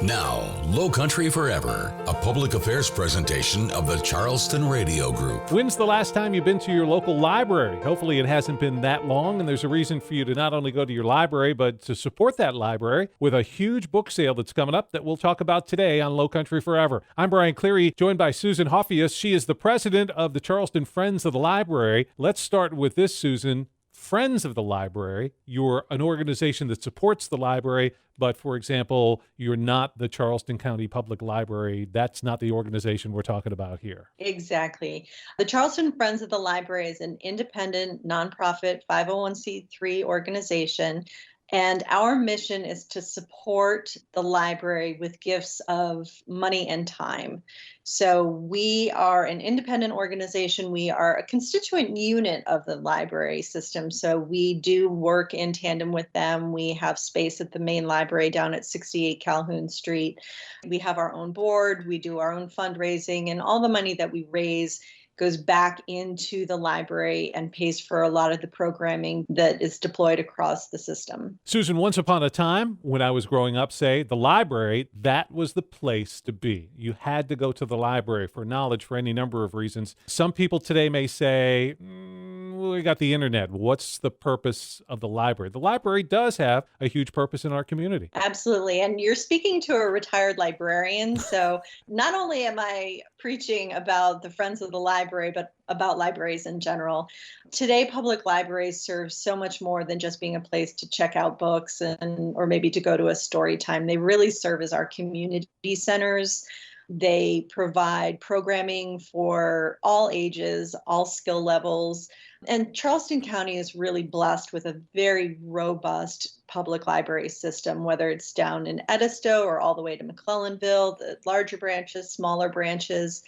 Now, Lowcountry Forever, a public affairs presentation of the Charleston Radio Group. When's the last time you've been to your local library? Hopefully it hasn't been that long, and there's a reason for you to not only go to your library, but to support that library with a huge book sale that's coming up that we'll talk about today on Lowcountry Forever. I'm Brian Cleary, joined by Susan Hoffius. She is the president of the Charleston Friends of the Library. Let's start with this, Susan. Friends of the Library, you're an organization that supports the library, but for example, you're not the Charleston County Public Library. That's not the organization we're talking about here. Exactly. The Charleston Friends of the Library is an independent, nonprofit 501c3 organization. And our mission is to support the library with gifts of money and time. So we are an independent organization. We are a constituent unit of the library system. So we do work in tandem with them. We have space at the main library down at 68 Calhoun Street. We have our own board. We do our own fundraising, and all the money that we raise goes back into the library and pays for a lot of the programming that is deployed across the system. Susan, once upon a time, when I was growing up, say, the library, that was the place to be. You had to go to the library for knowledge for any number of reasons. Some people today may say, we got the internet. What's the purpose of the library? The library does have a huge purpose in our community. Absolutely. And you're speaking to a retired librarian. So not only am I preaching about the Friends of the Library, but about libraries in general. Today, public libraries serve so much more than just being a place to check out books or maybe to go to a story time. They really serve as our community centers. They provide programming for all ages, all skill levels. And Charleston County is really blessed with a very robust public library system, whether it's down in Edisto or all the way to McClellanville, the larger branches, smaller branches.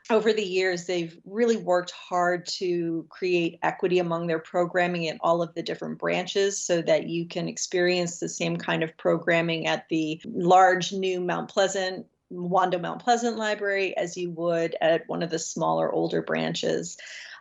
Over the years, they've really worked hard to create equity among their programming at all of the different branches so that you can experience the same kind of programming at the large new Wando Mount Pleasant Library as you would at one of the smaller, older branches.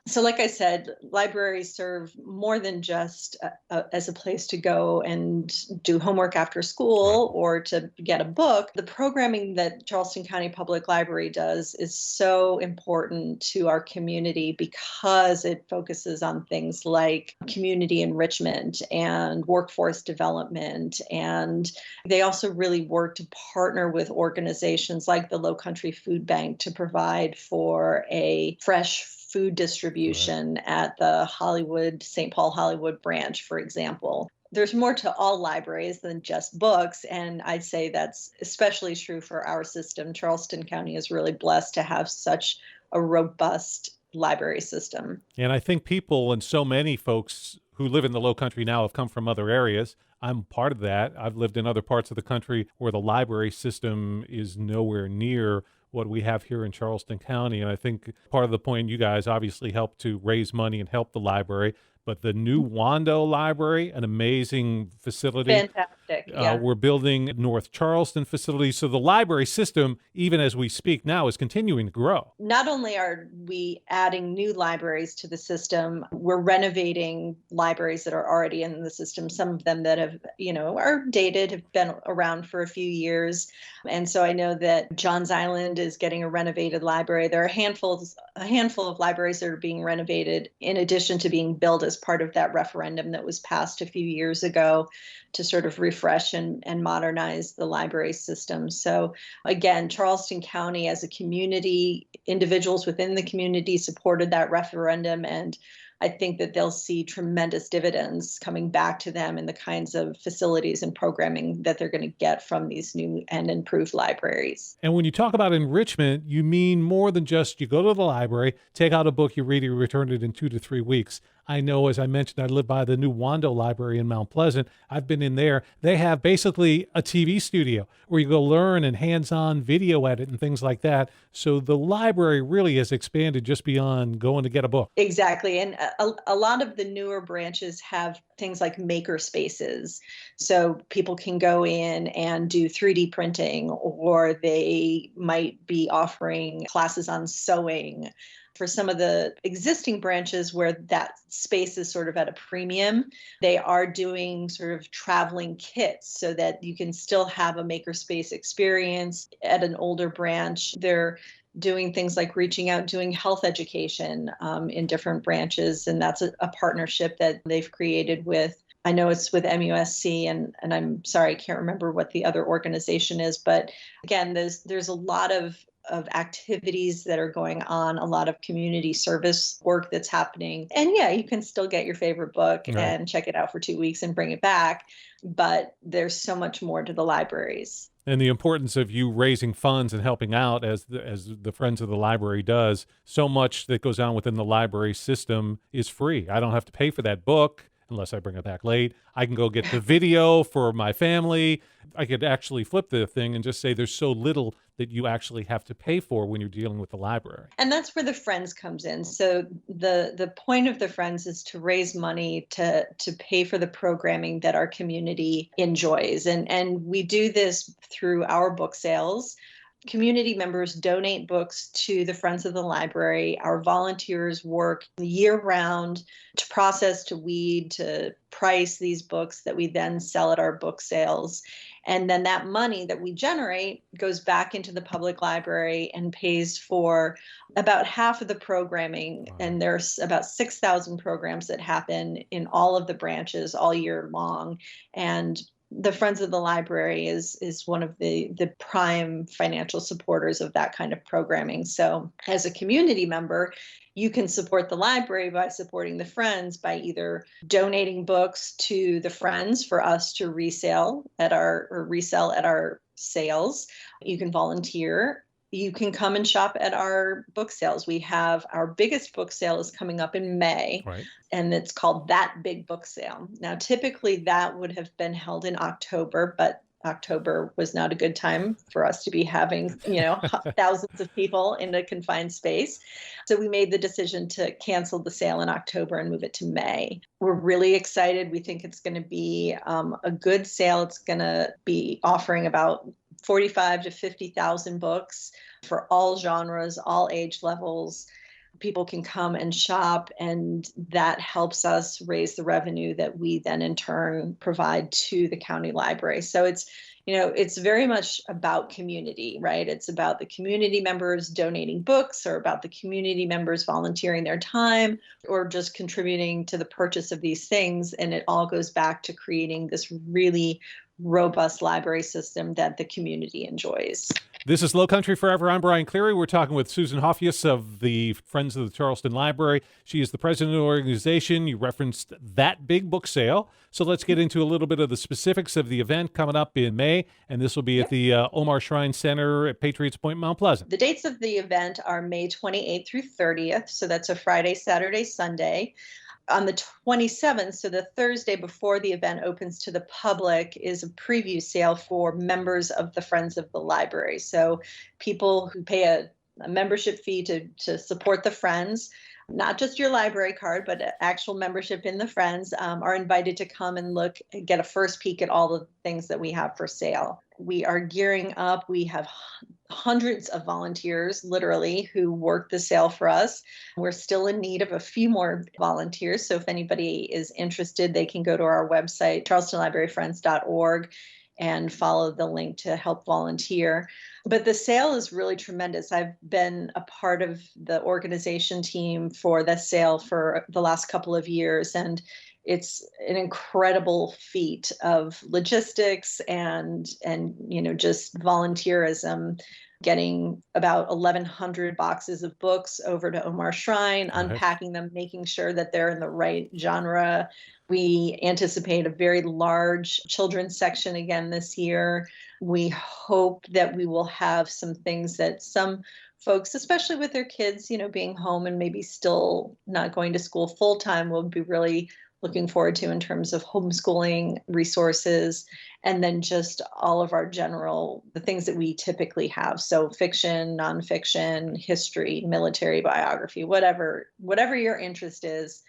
So like I said, libraries serve more than just as a place to go and do homework after school or to get a book. The programming that Charleston County Public Library does is so important to our community because it focuses on things like community enrichment and workforce development. And they also really work to partner with organizations like the Lowcountry Food Bank to provide for a fresh food distribution at the St. Paul Hollywood branch, for example. There's more to all libraries than just books, and I'd say that's especially true for our system. Charleston County is really blessed to have such a robust library system. And I think people, and so many folks who live in the Lowcountry now, have come from other areas. I'm part of that. I've lived in other parts of the country where the library system is nowhere near what we have here in Charleston County. And I think part of the point, you guys obviously help to raise money and help the library, but the new Wando Library, an amazing facility. Fantastic. Yeah. We're building North Charleston facility. So the library system, even as we speak now, is continuing to grow. Not only are we adding new libraries to the system, we're renovating libraries that are already in the system. Some of them that have, are dated, have been around for a few years. And so I know that Johns Island is getting a renovated library. There are a handful of libraries that are being renovated in addition to being built as part of that referendum that was passed a few years ago to sort of refresh and modernize the library system. So again, Charleston County as a community, individuals within the community supported that referendum, and I think that they'll see tremendous dividends coming back to them in the kinds of facilities and programming that they're going to get from these new and improved libraries. And when you talk about enrichment, you mean more than just you go to the library, take out a book, you read it, you return it in 2 to 3 weeks. I know, as I mentioned, I live by the new Wando Library in Mount Pleasant. I've been in there. They have basically a TV studio where you go learn and hands-on video edit and things like that. So the library really has expanded just beyond going to get a book. Exactly. And a lot of the newer branches have things like maker spaces. So people can go in and do 3D printing, or they might be offering classes on sewing. For some of the existing branches where that space is sort of at a premium, they are doing sort of traveling kits so that you can still have a makerspace experience at an older branch. They're doing things like reaching out, doing health education in different branches. And that's a partnership that they've created with, I know it's with MUSC, and I'm sorry, I can't remember what the other organization is. But again, there's a lot of activities that are going on, a lot of community service work that's happening. And yeah, you can still get your favorite book Right. and check it out for 2 weeks and bring it back. But there's so much more to the libraries. And the importance of you raising funds and helping out as the Friends of the Library does. So much that goes on within the library system is free. I don't have to pay for that book unless I bring it back late. I can go get the video for my family. I could actually flip the thing and just say there's so little that you actually have to pay for when you're dealing with the library. And that's where the Friends comes in. So the point of the Friends is to raise money to pay for the programming that our community enjoys. And we do this through our book sales. Community members donate books to the Friends of the Library. Our volunteers work year-round to process, to weed, to price these books that we then sell at our book sales. And then that money that we generate goes back into the public library and pays for about half of the programming. Wow. And there's about 6,000 programs that happen in all of the branches all year long. And the Friends of the Library is one of the prime financial supporters of that kind of programming. So as a community member, you can support the library by supporting the Friends by either donating books to the Friends for us to resell at our sales. You can volunteer. You can come and shop at our book sales. We have our biggest book sale is coming up in May, Right. and it's called That Big Book Sale. Now, typically that would have been held in October, but October was not a good time for us to be having, thousands of people in a confined space. So we made the decision to cancel the sale in October and move it to May. We're really excited. We think it's going to be a good sale. It's going to be offering about 45 to 50,000 books for all genres, all age levels. People can come and shop, and that helps us raise the revenue that we then in turn provide to the county library. So it's very much about community, right? It's about the community members donating books, or about the community members volunteering their time, or just contributing to the purchase of these things. And it all goes back to creating this really robust library system that the community enjoys. This is Lowcountry Forever. I'm Brian Cleary. We're talking with Susan Hoffius of the Friends of the Charleston Library. She is the president of the organization. You referenced That Big Book Sale. So let's get into a little bit of the specifics of the event coming up in May. And this will be at the Omar Shrine Center at Patriots Point, Mount Pleasant. The dates of the event are May 28th through 30th. So that's a Friday, Saturday, Sunday. On the 27th, so the Thursday before the event opens to the public, is a preview sale for members of the Friends of the Library. So people who pay a membership fee to support the Friends, not just your library card, but actual membership in the Friends, are invited to come and get a first peek at all the things that we have for sale. We are gearing up. We have hundreds of volunteers, literally, who work the sale for us. We're still in need of a few more volunteers. So if anybody is interested, they can go to our website, charlestonlibraryfriends.org, and follow the link to help volunteer. But the sale is really tremendous. I've been a part of the organization team for the sale for the last couple of years, and it's an incredible feat of logistics and just volunteerism, getting about 1,100 boxes of books over to Omar Shrine, unpacking them, making sure that they're in the right genre. We anticipate a very large children's section again this year. We hope that we will have some things that some folks, especially with their kids, being home and maybe still not going to school full time, will be really looking forward to in terms of homeschooling resources, and then just all of our the things that we typically have. So fiction, nonfiction, history, military biography, whatever your interest is.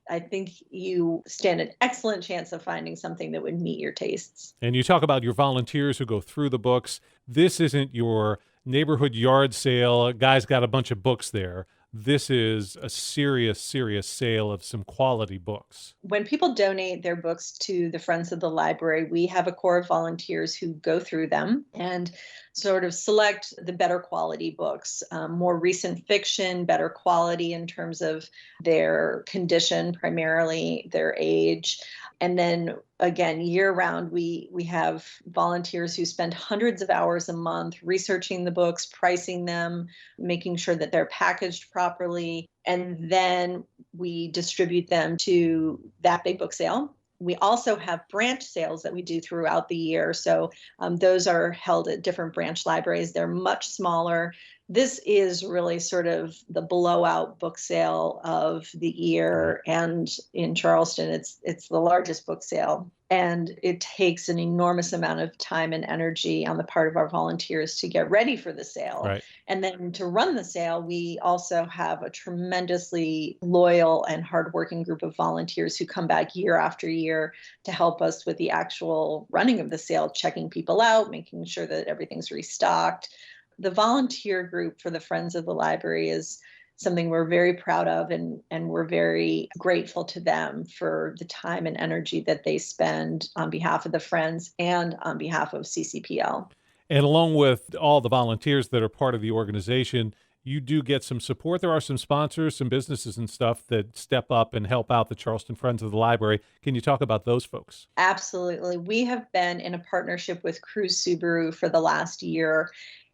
I think you stand an excellent chance of finding something that would meet your tastes. And you talk about your volunteers who go through the books. This isn't your neighborhood yard sale. A guy's got a bunch of books there. this is a serious, serious sale of some quality books. When people donate their books to the Friends of the Library, we have a core of volunteers who go through them and sort of select the better quality books, more recent fiction, better quality in terms of their condition, primarily their age. And then again, year round, we have volunteers who spend hundreds of hours a month researching the books, pricing them, making sure that they're packaged properly. And then we distribute them to that big book sale. We also have branch sales that we do throughout the year. So those are held at different branch libraries. They're much smaller. This is really sort of the blowout book sale of the year. And in Charleston, it's the largest book sale. And it takes an enormous amount of time and energy on the part of our volunteers to get ready for the sale. Right. And then to run the sale, we also have a tremendously loyal and hardworking group of volunteers who come back year after year to help us with the actual running of the sale, checking people out, making sure that everything's restocked. The volunteer group for the Friends of the Library is something we're very proud of, and we're very grateful to them for the time and energy that they spend on behalf of the Friends and on behalf of CCPL. And along with all the volunteers that are part of the organization, you do get some support. There are some sponsors, some businesses and stuff that step up and help out the Charleston Friends of the Library. Can you talk about those folks? Absolutely. We have been in a partnership with Cruise Subaru for the last year,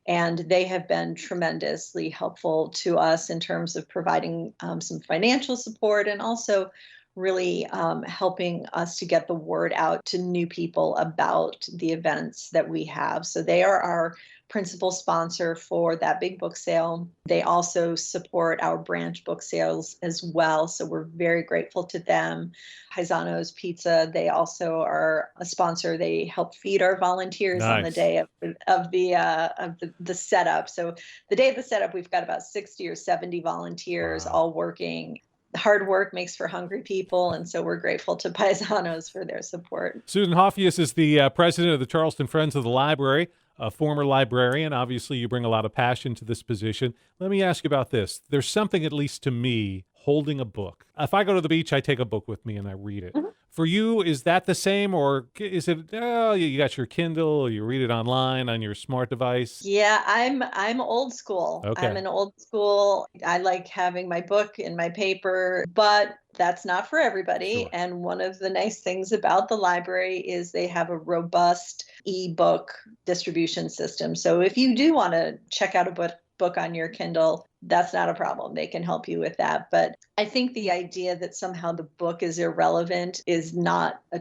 and they have been tremendously helpful to us in terms of providing some financial support and also really helping us to get the word out to new people about the events that we have. So they are our principal sponsor for that big book sale. They also support our branch book sales as well. So we're very grateful to them. Paisano's Pizza, they also are a sponsor. They help feed our volunteers on the day of the setup. So the day of the setup, we've got about 60 or 70 volunteers all working. Hard work makes for hungry people, and so we're grateful to Paisanos for their support. Susan Hoffius is the president of the Charleston Friends of the Library, a former librarian. Obviously, you bring a lot of passion to this position. Let me ask you about this. There's something, at least to me, holding a book. If I go to the beach, I take a book with me and I read it. Mm-hmm. For you, is that the same, or is it, you got your Kindle, you read it online on your smart device? Yeah, I'm old school. Okay. I'm an old school. I like having my book in my paper, but that's not for everybody. Sure. And one of the nice things about the library is they have a robust ebook distribution system. So if you do want to check out a book on your Kindle, that's not a problem. They can help you with that. But I think the idea that somehow the book is irrelevant is not a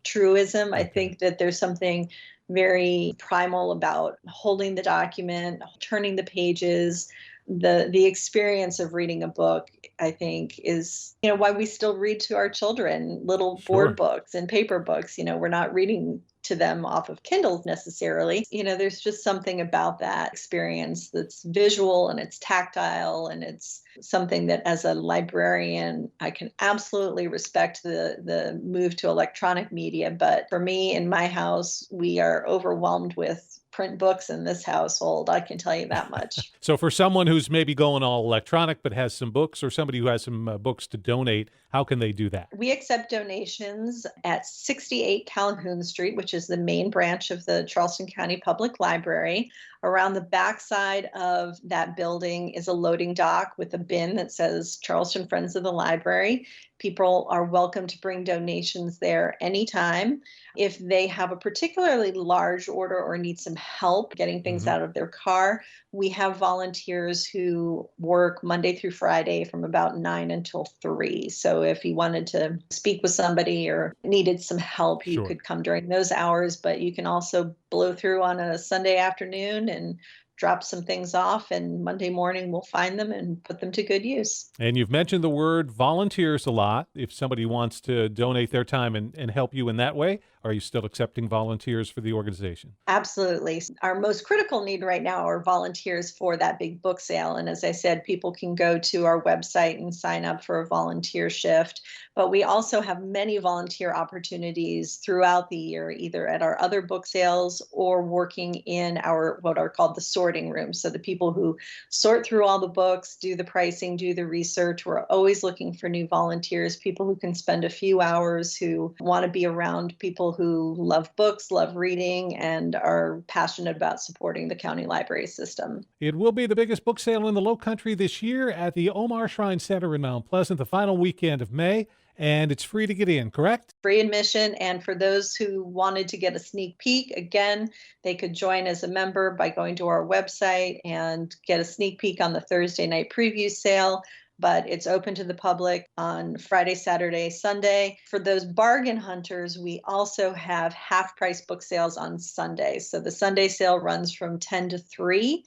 truism. I think that there's something very primal about holding the document, turning the pages. The experience of reading a book, I think, is, why we still read to our children little board books and paper books. We're not reading to them off of Kindles necessarily. There's just something about that experience that's visual and it's tactile, and it's something that as a librarian, I can absolutely respect the move to electronic media. But for me, in my house, we are overwhelmed with print books in this household. I can tell you that much. So for someone who's maybe going all electronic but has some books, or somebody who has some books to donate, how can they do that? We accept donations at 68 Calhoun Street, which is the main branch of the Charleston County Public Library. Around the backside of that building is a loading dock with a bin that says Charleston Friends of the Library. People are welcome to bring donations there anytime. If they have a particularly large order or need some help getting things out of their car, we have volunteers who work Monday through Friday from about 9 until 3. So if you wanted to speak with somebody or needed some help, you could come during those hours, but you can also blow through on a Sunday afternoon and drop some things off, and Monday morning we'll find them and put them to good use. And you've mentioned the word volunteers a lot. If somebody wants to donate their time and help you in that way, Are you still accepting volunteers for the organization? Absolutely. Our most critical need right now are volunteers for that big book sale. And as I said, people can go to our website and sign up for a volunteer shift. But we also have many volunteer opportunities throughout the year, either at our other book sales or working in our what are called the sorting rooms. So the people who sort through all the books, do the pricing, do the research. We're always looking for new volunteers, people who can spend a few hours, who want to be around people who love books, love reading, and are passionate about supporting the county library system. It will be the biggest book sale in the Lowcountry this year at the Omar Shrine Center in Mount Pleasant, the final weekend of May, and it's free to get in, correct? Free admission. And for those who wanted to get a sneak peek, again, they could join as a member by going to our website and get a sneak peek on the Thursday night preview sale. But it's open to the public on Friday, Saturday, Sunday. For those bargain hunters, we also have half-price book sales on Sunday. So the Sunday sale runs from 10 to 3.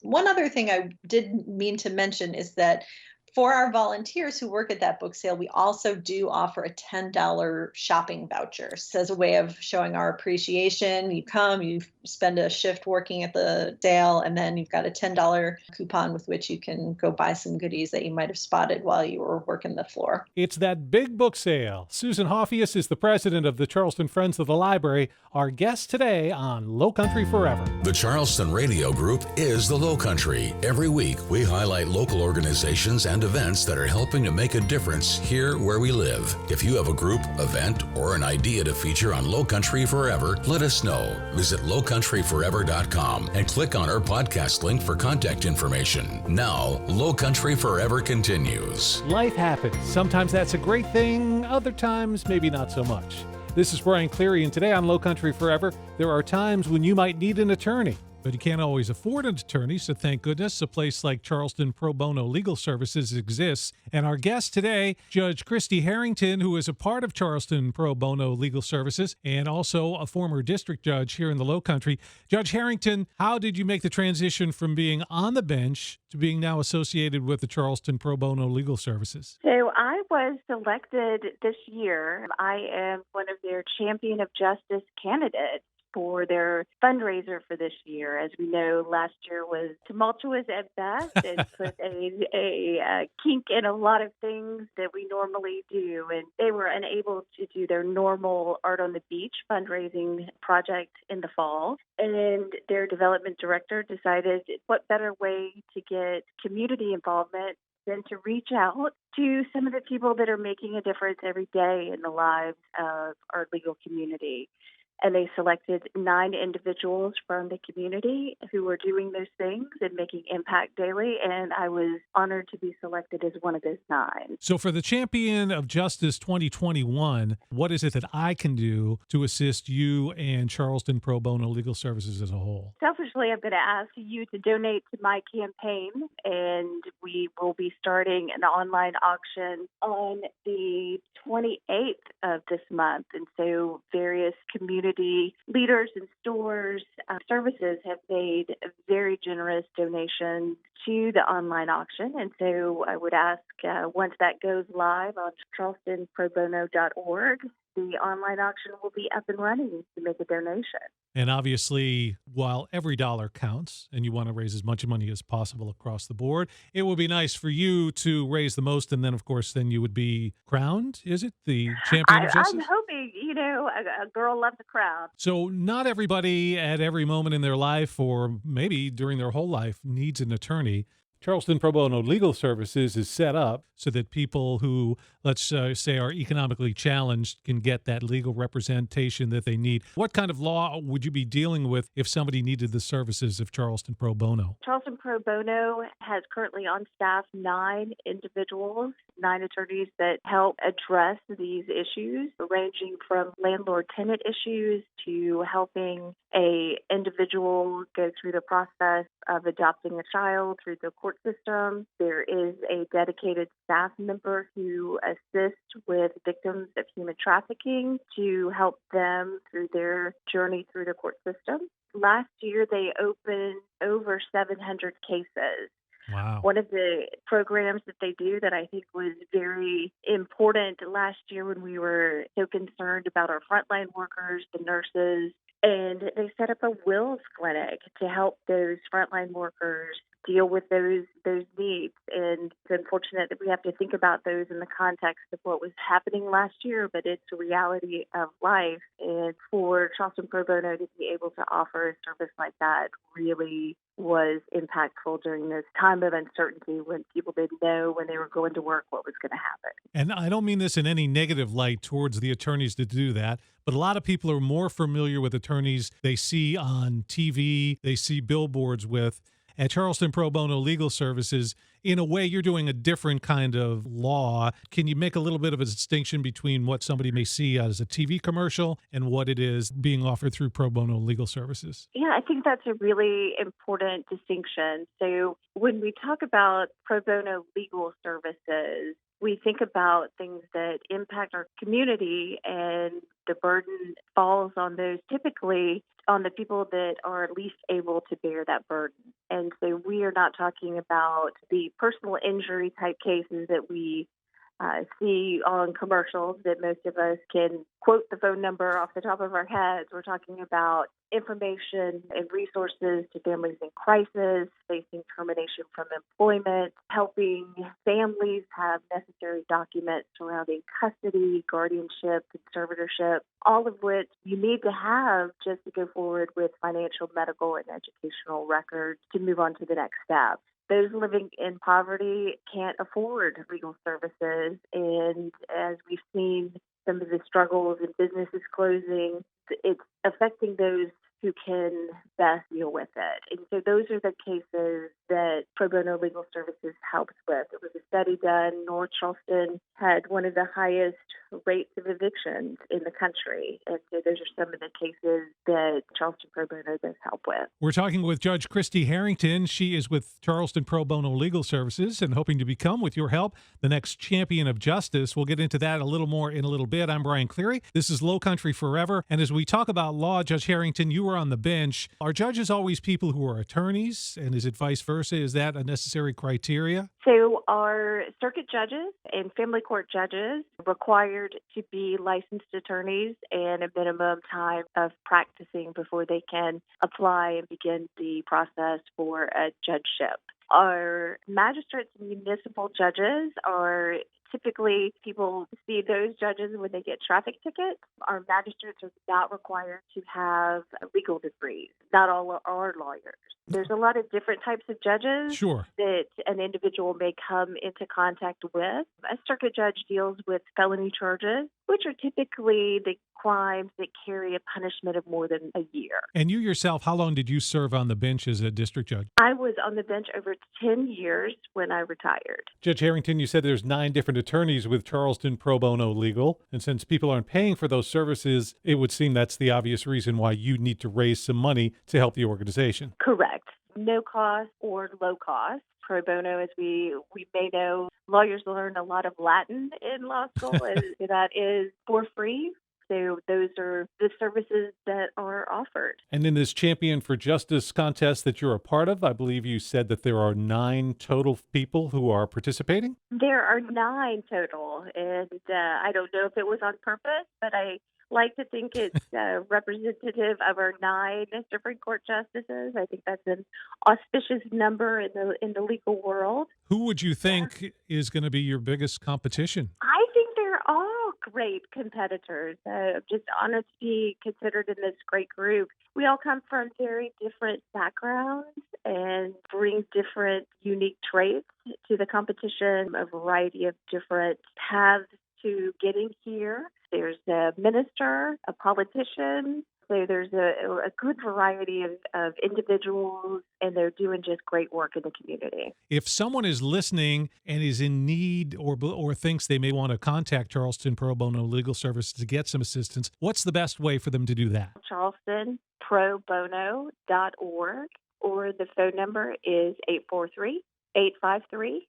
One other thing I did mean to mention is that for our volunteers who work at that book sale, we also do offer a $10 shopping voucher. So as a way of showing our appreciation, you come, you spend a shift working at the sale, and then you've got a $10 coupon with which you can go buy some goodies that you might have spotted while you were working the floor. It's that big book sale. Susan Hoffius is the president of the Charleston Friends of the Library, our guest today on Lowcountry Forever. The Charleston Radio Group is the Lowcountry. Every week, we highlight local organizations and events that are helping to make a difference here where we live. If you have a group, event, or an idea to feature on Lowcountry Forever, let us know. Visit lowcountryforever.com and click on our podcast link for contact information. Now, Lowcountry Forever continues. Life happens. Sometimes that's a great thing, other times maybe not so much. This is Brian Cleary, and today on Lowcountry Forever, there are times when you might need an attorney. But you can't always afford an attorney, so thank goodness a place like Charleston Pro Bono Legal Services exists. And our guest today, Judge Kristi Harrington, who is a part of Charleston Pro Bono Legal Services and also a former district judge here in the Lowcountry. Judge Harrington, how did you make the transition from being on the bench to being now associated with the Charleston Pro Bono Legal Services? So I was selected this year. I am one of their Champion of Justice candidates for their fundraiser for this year. As we know, last year was tumultuous at best and put a kink in a lot of things that we normally do. And they were unable to do their normal Art on the Beach fundraising project in the fall. And their development director decided what better way to get community involvement than to reach out to some of the people that are making a difference every day in the lives of our legal community. And they selected 9 individuals from the community who were doing those things and making impact daily. And I was honored to be selected as one of those 9. So for the Champion of Justice 2021, what is it that I can do to assist you and Charleston Pro Bono Legal Services as a whole? Selfishly, I'm going to ask you to donate to my campaign, and we will be starting an online auction on the 28th of this month. And so various community leaders and stores, services have made very generous donations to the online auction. And so I would ask once that goes live on charlestonprobono.org, the online auction will be up and running to make a donation. And obviously, while every dollar counts and you want to raise as much money as possible across the board, it would be nice for you to raise the most. And then, of course, then you would be crowned, is it? The Champion of Justice? I'm hoping, a girl loves a crowd. So not everybody at every moment in their life or maybe during their whole life needs an attorney. Charleston Pro Bono Legal Services is set up so that people who, let's say, are economically challenged can get that legal representation that they need. What kind of law would you be dealing with if somebody needed the services of Charleston Pro Bono? Charleston Pro Bono has currently on staff 9 individuals, 9 attorneys that help address these issues, ranging from landlord-tenant issues to helping a individual go through the process of adopting a child through the court system. There is a dedicated staff member who assists with victims of human trafficking to help them through their journey through the court system. Last year, they opened over 700 cases Wow. One of the programs that they do that I think was very important last year when we were so concerned about our frontline workers, the nurses, and they set up a wills clinic to help those frontline workers deal with those needs. And it's unfortunate that we have to think about those in the context of what was happening last year, but it's a reality of life. And for Charleston Pro Bono to be able to offer a service like that really was impactful during this time of uncertainty when people didn't know when they were going to work what was going to happen. And I don't mean this in any negative light towards the attorneys that do that, but a lot of people are more familiar with attorneys they see on TV, they see billboards with. At Charleston Pro Bono Legal Services, in a way, you're doing a different kind of law. Can you make a little bit of a distinction between what somebody may see as a TV commercial and what it is being offered through Pro Bono Legal Services? Yeah, I think that's a really important distinction. So when we talk about pro bono legal services, we think about things that impact our community, and the burden falls on those typically on the people that are least able to bear that burden. And so we are not talking about the personal injury type cases that we see on commercials that most of us can quote the phone number off the top of our heads. We're talking about information and resources to families in crisis, facing termination from employment, helping families have necessary documents surrounding custody, guardianship, conservatorship, all of which you need to have just to go forward with financial, medical, and educational records to move on to the next step. Those living in poverty can't afford legal services, and as we've seen some of the struggles in businesses closing, it's affecting those who can best deal with it. And so those are the cases that Pro Bono Legal Services helps with. It was a study done. North Charleston had one of the highest rates of evictions in the country. And so those are some of the cases that Charleston Pro Bono does help with. We're talking with Judge Kristi Harrington. She is with Charleston Pro Bono Legal Services and hoping to become, with your help, the next champion of justice. We'll get into that a little more in a little bit. I'm Brian Cleary. This is Lowcountry Forever. And as we talk about law, Judge Harrington, you were on the bench. Are judges always people who are attorneys? And is it vice versa? Is that a necessary criteria? So our circuit judges and family court judges required to be licensed attorneys and a minimum time of practicing before they can apply and begin the process for a judgeship. Our magistrates and municipal judges are typically people see those judges when they get traffic tickets. Our magistrates are not required to have legal degrees. Not all are lawyers. There's a lot of different types of judges that an individual may come into contact with. A circuit judge deals with felony charges, which are typically the crimes that carry a punishment of more than a year. And you yourself, how long did you serve on the bench as a district judge? I was on the bench over 10 years when I retired. Judge Harrington, you said there's 9 different attorneys with Charleston Pro Bono Legal. And since people aren't paying for those services, it would seem that's the obvious reason why you need to raise some money to help the organization. Correct. No cost or low cost. Pro bono, as we may know, lawyers learn a lot of Latin in law school, and that is for free. So those are the services that are offered. And in this Champion for Justice contest that you're a part of, I believe you said that there are 9 total people who are participating? There are 9 total, and I don't know if it was on purpose, but I like to think it's representative of our 9 Supreme Court justices. I think that's an auspicious number in the legal world. Who would you think is going to be your biggest competition? I think they're all great competitors. Just honored to be considered in this great group. We all come from very different backgrounds and bring different unique traits to the competition, a variety of different paths to getting here. There's a minister, a politician. So there's a good variety of individuals, and they're doing just great work in the community. If someone is listening and is in need or thinks they may want to contact Charleston Pro Bono Legal Services to get some assistance, what's the best way for them to do that? CharlestonProBono.org, or the phone number is 843-853-6456.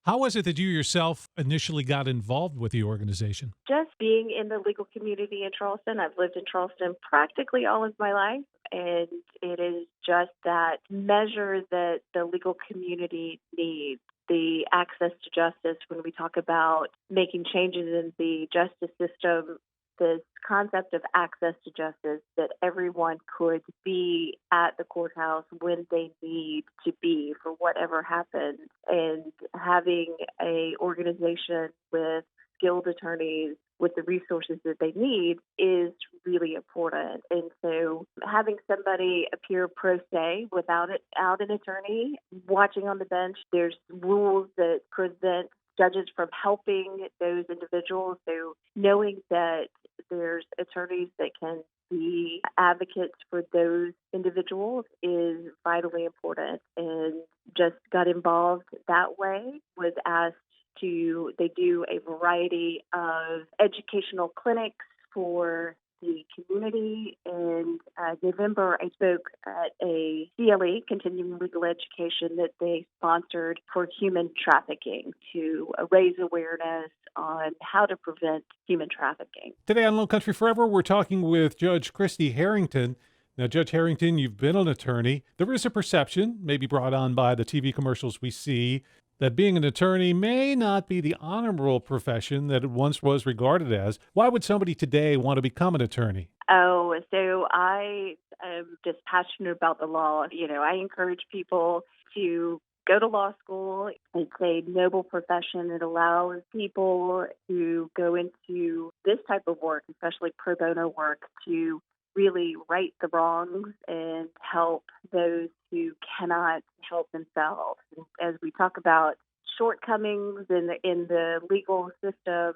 How was it that you yourself initially got involved with the organization? Just being in the legal community in Charleston, I've lived in Charleston practically all of my life, and it is just that measure that the legal community needs. The access to justice, when we talk about making changes in the justice system, this concept of access to justice, that everyone could be at the courthouse when they need to be for whatever happens, and having a organization with skilled attorneys with the resources that they need is really important. And so having somebody appear pro se without an attorney watching on the bench, there's rules that prevent judges from helping those individuals. So knowing that there's attorneys that can be advocates for those individuals is vitally important, and just got involved that way. Was asked they do a variety of educational clinics for the community. In November, I spoke at a CLE, Continuing Legal Education, that they sponsored for human trafficking to raise awareness on how to prevent human trafficking. Today on Lowcountry Forever, we're talking with Judge Kristi Harrington. Now, Judge Harrington, you've been an attorney. There is a perception, maybe brought on by the TV commercials we see, that being an attorney may not be the honorable profession that it once was regarded as. Why would somebody today want to become an attorney? Oh, so I am just passionate about the law. I encourage people to go to law school. It's a noble profession. It allows people to go into this type of work, especially pro bono work, to really right the wrongs and help those who cannot help themselves. As we talk about shortcomings in the legal system,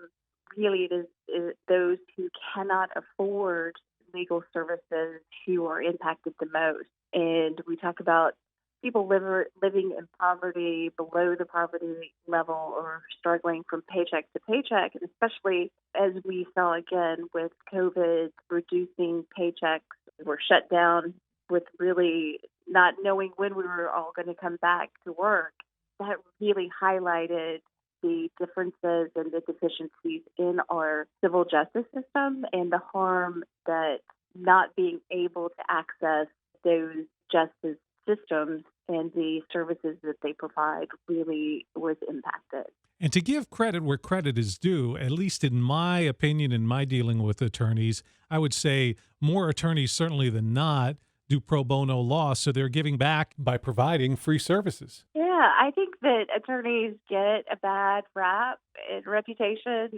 really it is those who cannot afford legal services who are impacted the most. And we talk about people living in poverty, below the poverty level, or struggling from paycheck to paycheck, and especially as we saw again with COVID, reducing paychecks. We're shut down with really not knowing when we were all going to come back to work. That really highlighted the differences and the deficiencies in our civil justice system, and the harm that not being able to access those justice systems and the services that they provide really was impacted. And to give credit where credit is due, at least in my opinion, in my dealing with attorneys, I would say more attorneys certainly than not do pro bono law, so they're giving back by providing free services. Yeah, I think that attorneys get a bad rap and reputation,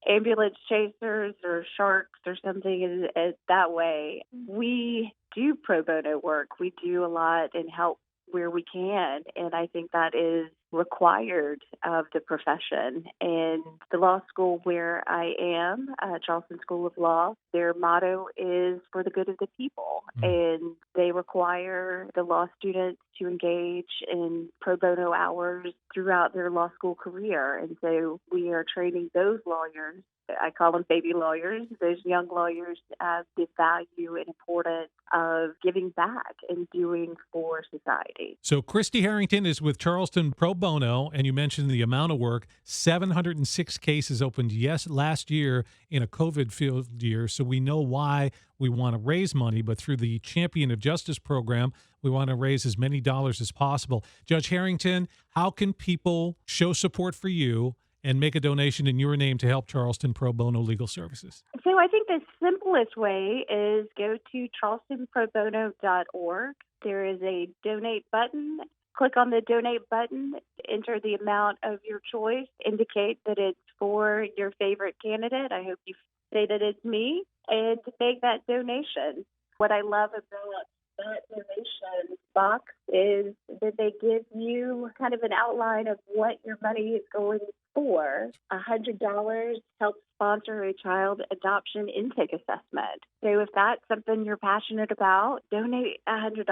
ambulance chasers or sharks or something that way. We do pro bono work. We do a lot and help where we can, and I think that is required of the profession. And the law school where I am, Charleston School of Law, their motto is for the good of the people. And they require the law students to engage in pro bono hours throughout their law school career. And so we are training those lawyers. I call them baby lawyers, those young lawyers, the value and importance of giving back and doing for society. So Kristi Harrington is with Charleston Pro Bono, and you mentioned the amount of work. 706 cases opened last year in a COVID-filled year, so we know why we want to raise money, but through the Champion of Justice program, we want to raise as many dollars as possible. Judge Harrington, how can people show support for you and make a donation in your name to help Charleston Pro Bono Legal Services? So I think the simplest way is go to charlestonprobono.org. There is a donate button. Click on the donate button, enter the amount of your choice, indicate that it's for your favorite candidate. I hope you say that it's me, and make that donation. What I love about that donation box is that they give you kind of an outline of what your money is going for. $100 helps sponsor a child adoption intake assessment. So if that's something you're passionate about, donate $100.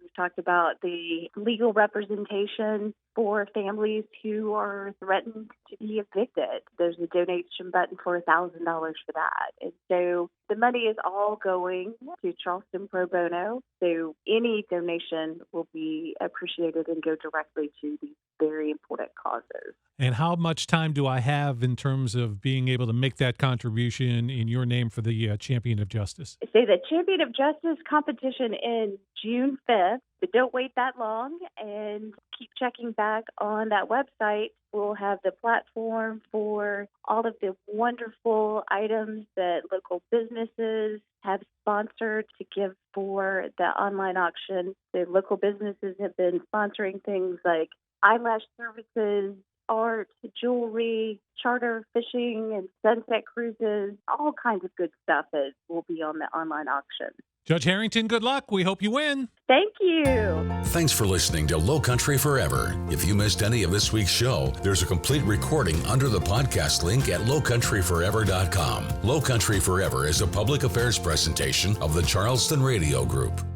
We've talked about the legal representation for families who are threatened to be evicted. There's a donation button for $1,000 for that. And so the money is all going to Charleston Pro Bono. So any donation will be appreciated and go directly to these very important causes. And how much time do I have in terms of being able to make that contribution in your name for the Champion of Justice? So the Champion of Justice competition ends June 5th, but don't wait that long and keep checking back on that website. We'll have the platform for all of the wonderful items that local businesses have sponsored to give for the online auction. The local businesses have been sponsoring things like eyelash services, art, jewelry, charter fishing, and sunset cruises, all kinds of good stuff that will be on the online auction. Judge Harrington, good luck. We hope you win. Thank you. Thanks for listening to Lowcountry Forever. If you missed any of this week's show, there's a complete recording under the podcast link at lowcountryforever.com. Lowcountry Forever is a public affairs presentation of the Charleston Radio Group.